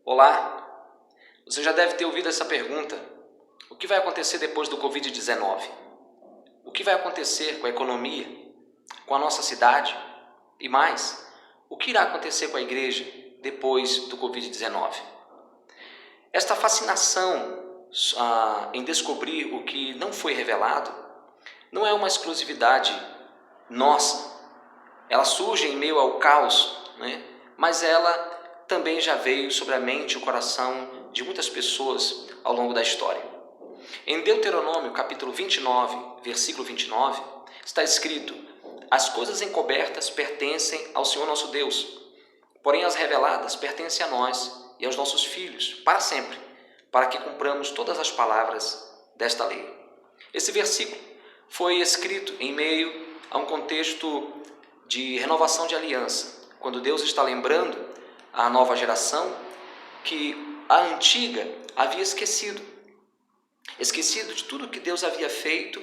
Olá, você já deve ter ouvido essa pergunta: o que vai acontecer depois do Covid-19? O que vai acontecer com a economia, com a nossa cidade e mais, o que irá acontecer com a igreja depois do Covid-19? Esta fascinação em descobrir o que não foi revelado não é uma exclusividade nossa. Ela surge em meio ao caos, né? Mas ela também já veio sobre a mente e o coração de muitas pessoas ao longo da história. Em Deuteronômio, capítulo 29, versículo 29, está escrito: as coisas encobertas pertencem ao Senhor nosso Deus, porém as reveladas pertencem a nós e aos nossos filhos, para sempre, para que cumpramos todas as palavras desta lei. Esse versículo foi escrito em meio a um contexto de renovação de aliança, quando Deus está lembrando à nova geração que a antiga havia esquecido de tudo que Deus havia feito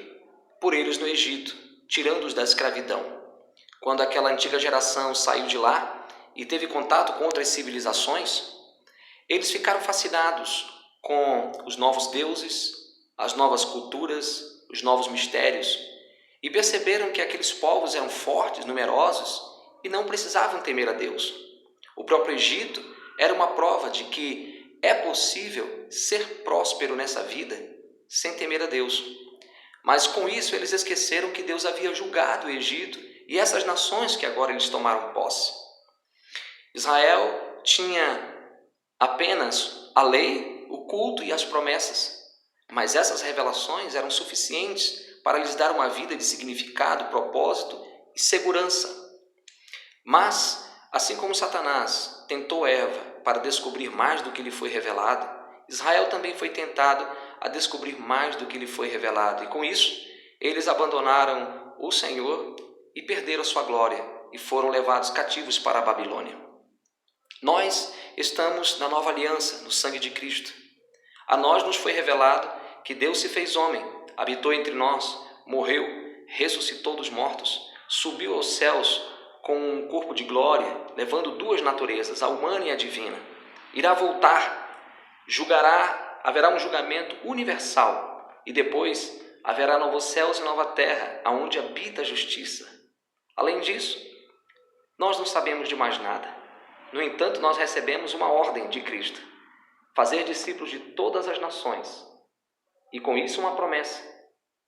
por eles no Egito, tirando-os da escravidão. Quando aquela antiga geração saiu de lá e teve contato com outras civilizações, eles ficaram fascinados com os novos deuses, as novas culturas, os novos mistérios, e perceberam que aqueles povos eram fortes, numerosos e não precisavam temer a Deus. O próprio Egito era uma prova de que é possível ser próspero nessa vida sem temer a Deus. Mas com isso eles esqueceram que Deus havia julgado o Egito e essas nações que agora eles tomaram posse. Israel tinha apenas a lei, o culto e as promessas, mas essas revelações eram suficientes para lhes dar uma vida de significado, propósito e segurança. Mas, assim como Satanás tentou Eva para descobrir mais do que lhe foi revelado, Israel também foi tentado a descobrir mais do que lhe foi revelado. E com isso, eles abandonaram o Senhor e perderam sua glória e foram levados cativos para a Babilônia. Nós estamos na nova aliança, no sangue de Cristo. A nós nos foi revelado que Deus se fez homem, habitou entre nós, morreu, ressuscitou dos mortos, subiu aos céus com um corpo de glória, levando duas naturezas, a humana e a divina. Irá voltar, julgará, haverá um julgamento universal e depois haverá novos céus e nova terra, aonde habita a justiça. Além disso, nós não sabemos de mais nada. No entanto, nós recebemos uma ordem de Cristo: fazer discípulos de todas as nações. E com isso uma promessa: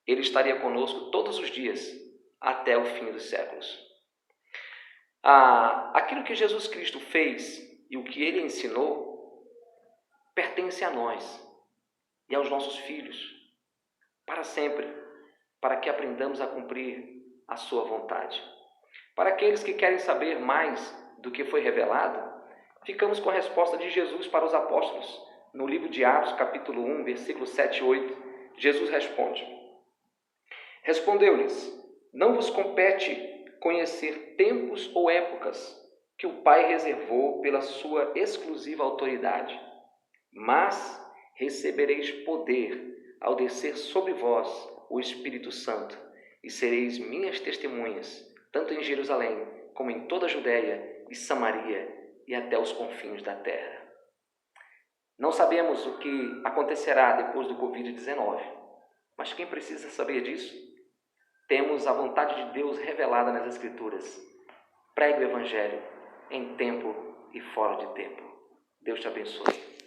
Ele estaria conosco todos os dias, até o fim dos séculos. Aquilo que Jesus Cristo fez e o que Ele ensinou pertence a nós e aos nossos filhos, para sempre, para que aprendamos a cumprir a sua vontade. Para aqueles que querem saber mais do que foi revelado, ficamos com a resposta de Jesus para os apóstolos. No livro de Atos, capítulo 1, versículos 7 e 8, Jesus responde: respondeu-lhes: não vos compete conhecer tempos ou épocas que o Pai reservou pela sua exclusiva autoridade, mas recebereis poder ao descer sobre vós o Espírito Santo, e sereis minhas testemunhas, tanto em Jerusalém como em toda a Judéia e Samaria e até os confins da terra. Não sabemos o que acontecerá depois do Covid-19, mas quem precisa saber disso? Temos a vontade de Deus revelada nas Escrituras. Pregue o Evangelho em tempo e fora de tempo. Deus te abençoe.